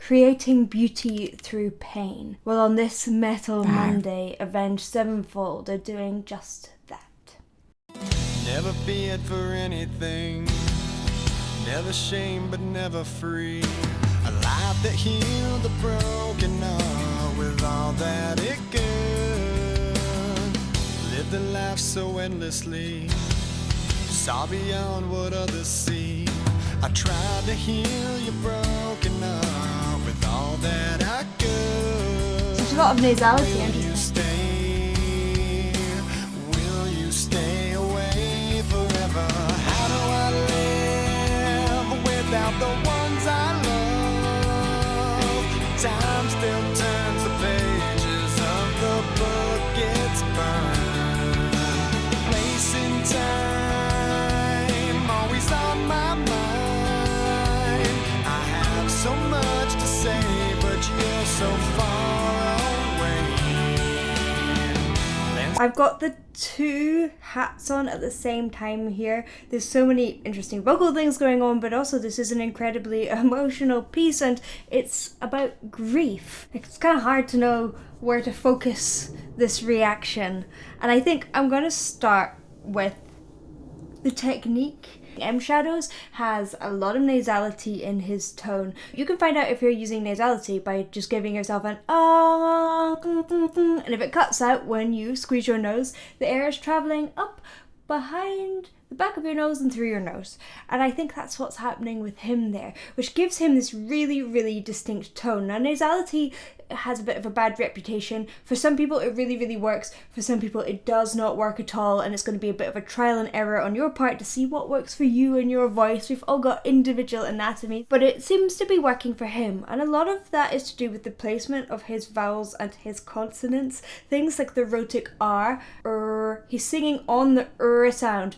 creating beauty through pain. Well, on this Metal Monday, Avenged Sevenfold are doing just that. Never feared for anything, never shame but never free. A life that healed the broken heart with all that it could. Lived a life so endlessly, saw beyond what others see. I tried to heal your broken heart with all that I could. There's a lot of nasality. Will you stay? Will you stay away forever? How do I live without the ones I love? Time still turns the pages of the book, it's burned. Place in time, always on my mind. I have so much to say, but you're so far away. I've got the two hats on at the same time here. There's so many interesting vocal things going on, but also this is an incredibly emotional piece, and it's about grief. It's kind of hard to know where to focus this reaction, and I think I'm going to start with the technique. M Shadows has a lot of nasality in his tone. You can find out if you're using nasality by just giving yourself an and if it cuts out when you squeeze your nose, the air is travelling up behind the back of your nose and through your nose. And I think that's what's happening with him there, which gives him this really, really distinct tone. Now, nasality has a bit of a bad reputation. For some people it really, really works. For some people it does not work at all, and it's going to be a bit of a trial and error on your part to see what works for you and your voice. We've all got individual anatomy, but it seems to be working for him, and a lot of that is to do with the placement of his vowels and his consonants. Things like the rhotic R, he's singing on the sound,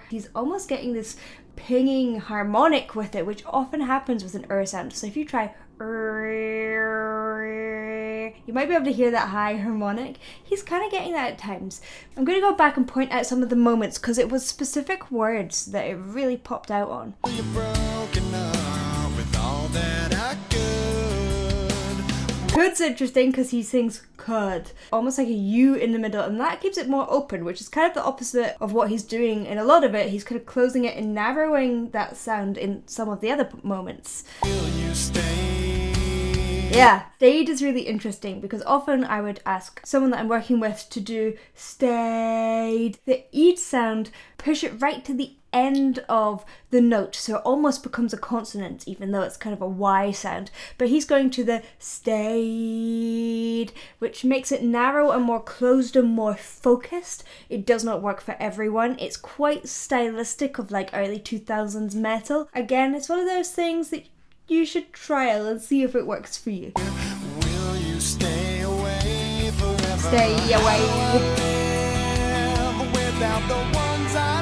he's almost getting this pinging harmonic with it, which often happens with an sound. So if you try you might be able to hear that high harmonic. He's kind of getting that at times. I'm going to go back and point out some of the moments, because it was specific words that it really popped out on. You're broken up with all that I could. Could's interesting because he sings could, almost like a U in the middle, and that keeps it more open, which is kind of the opposite of what he's doing in a lot of it. He's kind of closing it and narrowing that sound in some of the other moments. Will you stay? Yeah, stayed is really interesting, because often I would ask someone that I'm working with to do stayed. The E sound, push it right to the end of the note, so it almost becomes a consonant, even though it's kind of a Y sound. But he's going to the stayed, which makes it narrow and more closed and more focused. It does not work for everyone. It's quite stylistic of like early 2000s metal. Again, it's one of those things that you should trial and see if it works for you. Will you stay away forever? Stay away. Without the ones I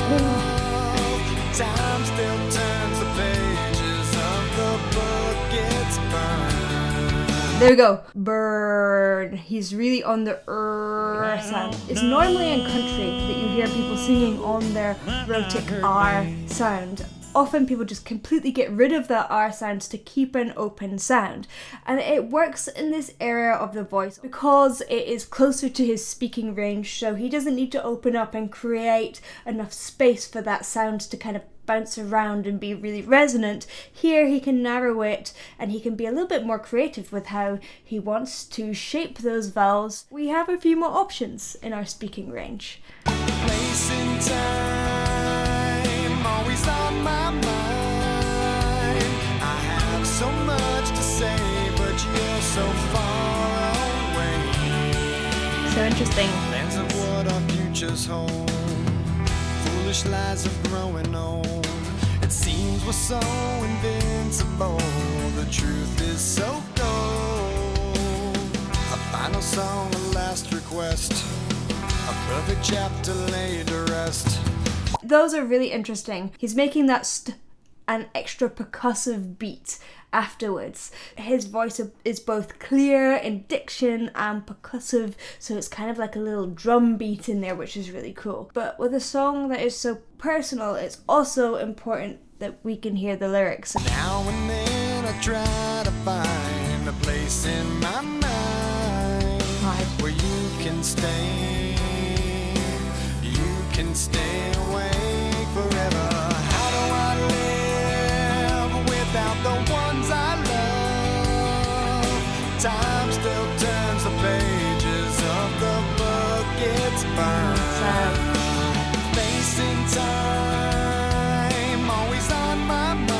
love. Time still turns the pages of the book, it's burned. There we go. Burn. He's really on the sound. It's normally in country that you hear people singing on their rhotic R sound. Often people just completely get rid of that R sounds to keep an open sound. And it works in this area of the voice because it is closer to his speaking range, so he doesn't need to open up and create enough space for that sound to kind of bounce around and be really resonant. Here he can narrow it, and he can be a little bit more creative with how he wants to shape those vowels. We have a few more options in our speaking range. Place in time, always on my mind. I have so much to say, but you're so far away. So interesting. Plans of what our futures hold, foolish lies of growing old. It seems we're so invincible, the truth is so cold. A final song, a last request, a perfect chapter laid to rest. Those are really interesting. He's making that an extra percussive beat afterwards. His voice is both clear in diction and percussive, so it's kind of like a little drum beat in there, which is really cool. But with a song that is so personal, it's also important that we can hear the lyrics. Now and then gonna try to find a place in my mind where you can stay awake forever. How do I live without the ones I love? Time still turns the pages of the book it's burned. Facing time, always on my mind.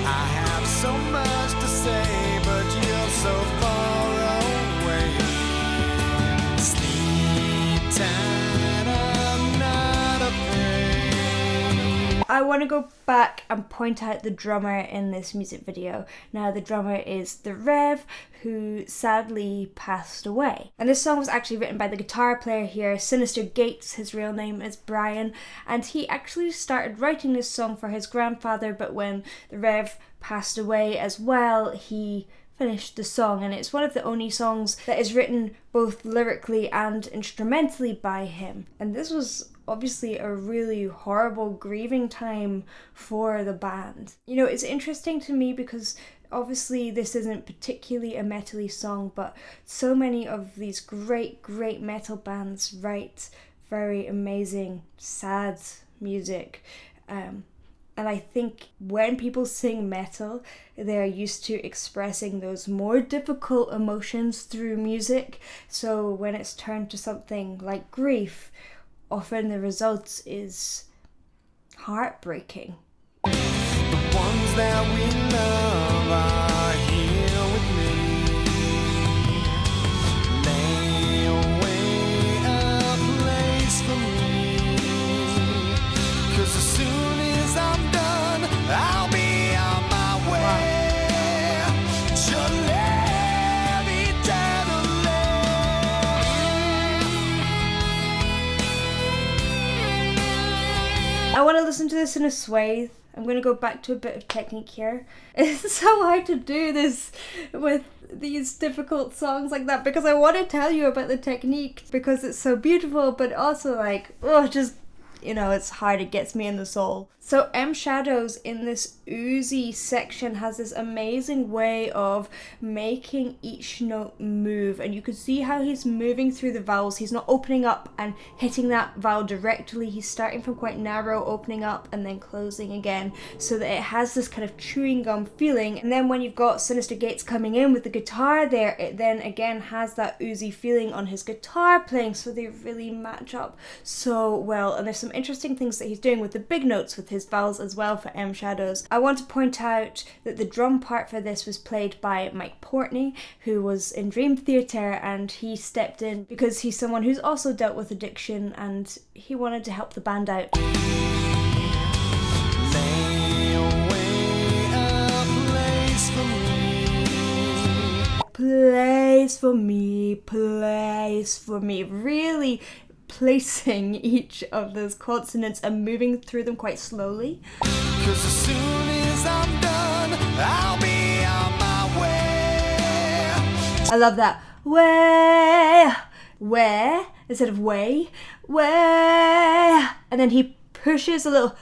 I have so much to say, but you're so far away. Sleep tight, I'm not afraid. I want to go back and point out the drummer in this music video. Now, the drummer is the Rev, who sadly passed away. And this song was actually written by the guitar player here, Synyster Gates. His real name is Brian, and he actually started writing this song for his grandfather, but when the Rev passed away as well, he finished the song, and it's one of the only songs that is written both lyrically and instrumentally by him. And this was obviously a really horrible grieving time for the band. You know, it's interesting to me because obviously this isn't particularly a metal-y song, but so many of these great metal bands write very amazing sad music. And I think when people sing metal, they're used to expressing those more difficult emotions through music. So when it's turned to something like grief, often the result is heartbreaking. The ones that we love are here with me. Lay away a place for me. 'Cause as soon as I'm done, I'll be on my way. To live eternally. I want to listen to this in a swathe. I'm going to go back to a bit of technique here. It's so hard to do this with these difficult songs like that because I want to tell you about the technique because it's so beautiful, but also like, oh, just, you know, it's hard. It gets me in the soul. So M Shadows in this oozy section has this amazing way of making each note move, and you can see how he's moving through the vowels. He's not opening up and hitting that vowel directly. He's starting from quite narrow, opening up and then closing again, so that it has this kind of chewing gum feeling. And then when you've got Synyster Gates coming in with the guitar there, it then again has that oozy feeling on his guitar playing, so they really match up so well. And there's some interesting things that he's doing with the big notes with his vowels as well for M Shadows. I want to point out that the drum part for this was played by Mike Portney, who was in Dream Theater, and he stepped in because he's someone who's also dealt with addiction and he wanted to help the band out. Lay away a place for me. Place for me. Really placing each of those consonants and moving through them quite slowly. 'Cause as soon as I'm done, I'll be on my way. I love that. Way, where, instead of way, and then he pushes a little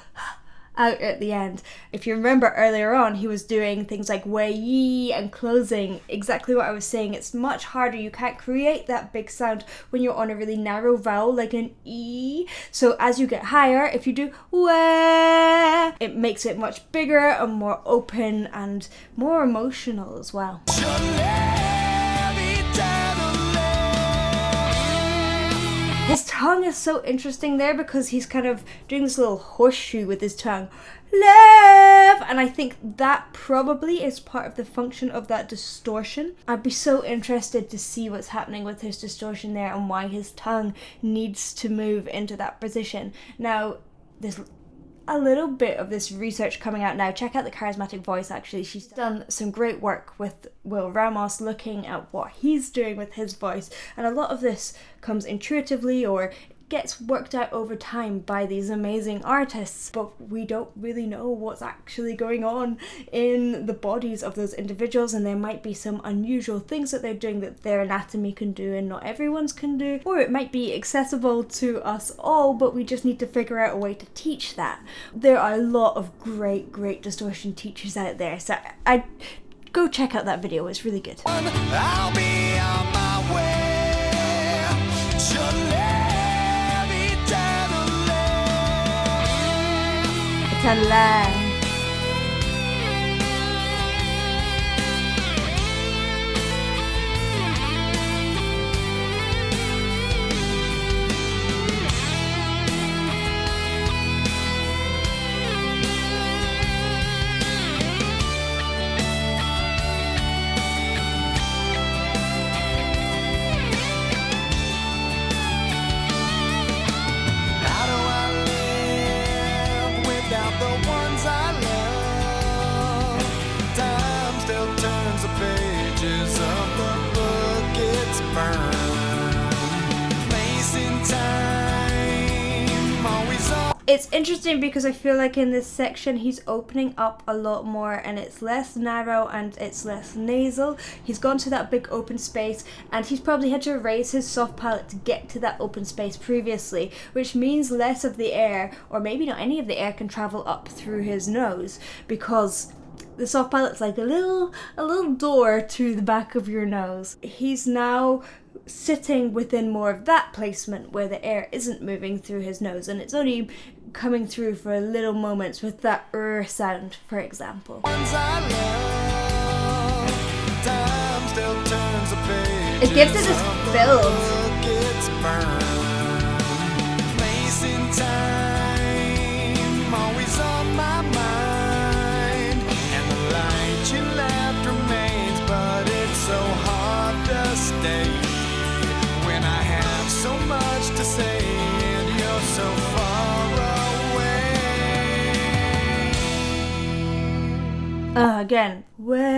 out at the end. If you remember earlier on, he was doing things like way and closing, exactly what I was saying. It's much harder. You can't create that big sound when you're on a really narrow vowel like an E. So as you get higher, if you do way, it makes it much bigger and more open and more emotional as well. His tongue is so interesting there because he's kind of doing this little horseshoe with his tongue. Live! And I think that probably is part of the function of that distortion. I'd be so interested to see what's happening with his distortion there and why his tongue needs to move into that position. Now, there's a little bit of this research coming out now. Check out The Charismatic Voice, actually. She's done some great work with Will Ramos looking at what he's doing with his voice, and a lot of this comes intuitively or gets worked out over time by these amazing artists, but we don't really know what's actually going on in the bodies of those individuals, and there might be some unusual things that they're doing that their anatomy can do and not everyone's can do, or it might be accessible to us all, but we just need to figure out a way to teach that. There are a lot of great distortion teachers out there, so I go check out that video, it's really good. I'll be on my way to live eternally. Eternally. It's interesting because I feel like in this section he's opening up a lot more and it's less narrow and it's less nasal. He's gone to that big open space and he's probably had to raise his soft palate to get to that open space previously, which means less of the air, or maybe not any of the air, can travel up through his nose, because the soft palate's like a little door to the back of your nose. He's now sitting within more of that placement where the air isn't moving through his nose and it's only coming through for little moments with that sound, for example. It gives it this build. To say, and you're so far away. Again, way.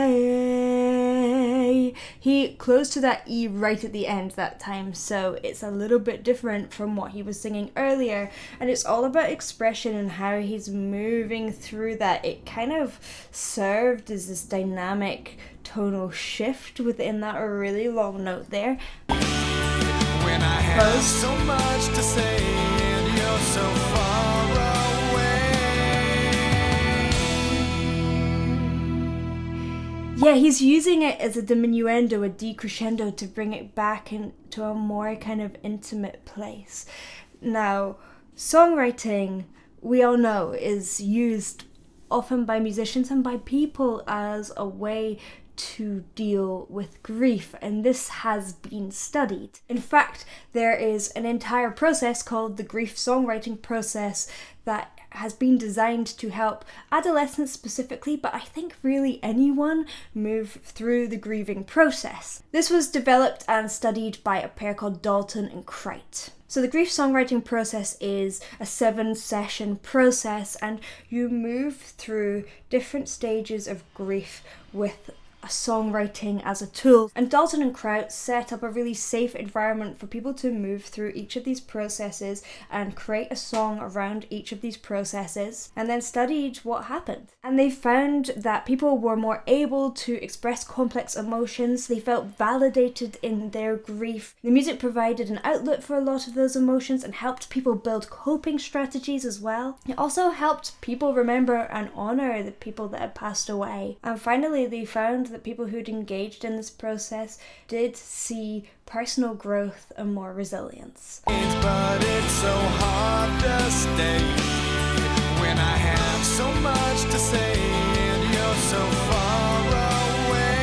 He closed to that E right at the end that time, so it's a little bit different from what he was singing earlier, and it's all about expression and how he's moving through that. It kind of served as this dynamic tonal shift within that really long note there. When I have so much to say and you're so far away. Yeah, he's using it as a diminuendo, a decrescendo, to bring it back into a more kind of intimate place. Now, songwriting, we all know, is used often by musicians and by people as a way to deal with grief, and this has been studied. In fact, there is an entire process called the grief songwriting process that has been designed to help adolescents specifically, but I think really anyone move through the grieving process. This was developed and studied by a pair called Dalton and Crite. So the grief songwriting process is a 7-session process, and you move through different stages of grief with songwriting as a tool. And Dalton and Crite set up a really safe environment for people to move through each of these processes and create a song around each of these processes, and then studied what happened. And they found that people were more able to express complex emotions. They felt validated in their grief. The music provided an outlet for a lot of those emotions and helped people build coping strategies as well. It also helped people remember and honor the people that had passed away. And finally, they found that people who'd engaged in this process did see personal growth and more resilience. But it's so hard to stay when I have so much to say and you're so far away.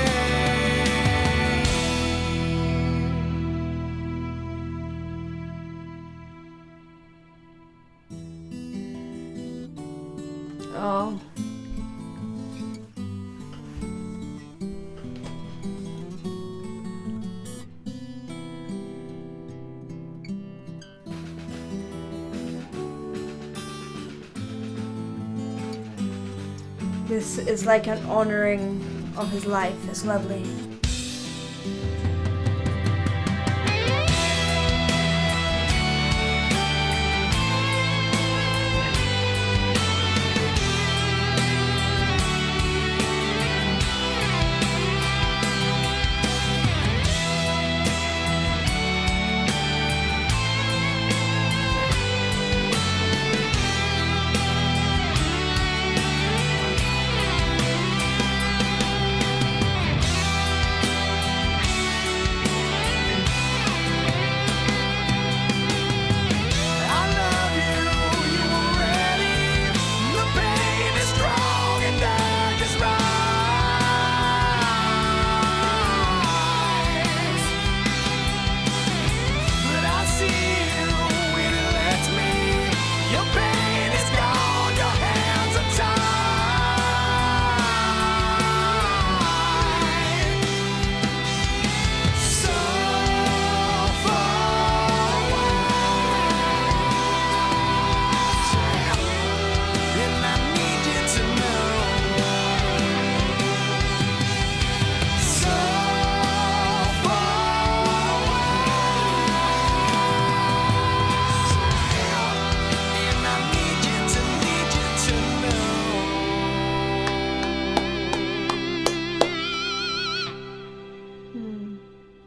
Oh. This is like an honouring of his life. It's lovely.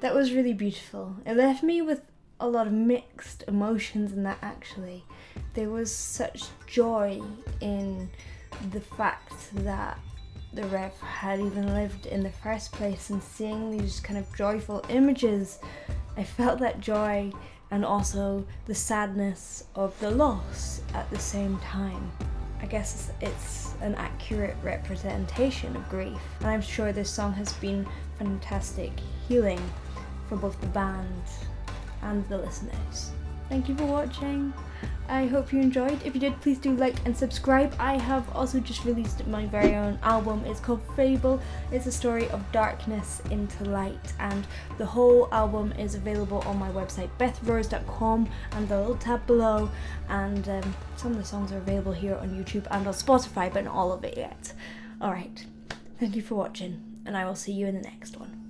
That was really beautiful. It left me with a lot of mixed emotions in that, actually. There was such joy in the fact that the Rev had even lived in the first place, and seeing these kind of joyful images, I felt that joy and also the sadness of the loss at the same time. I guess it's an accurate representation of grief, and I'm sure this song has been fantastic healing for both the band and the listeners. Thank you for watching. I hope you enjoyed. If you did, please do like and subscribe. I have also just released my very own album. It's called Fable. It's a story of darkness into light, and the whole album is available on my website bethrose.com and the little tab below, and some of the songs are available here on YouTube and on Spotify, but not all of it yet. Alright, thank you for watching, and I will see you in the next one.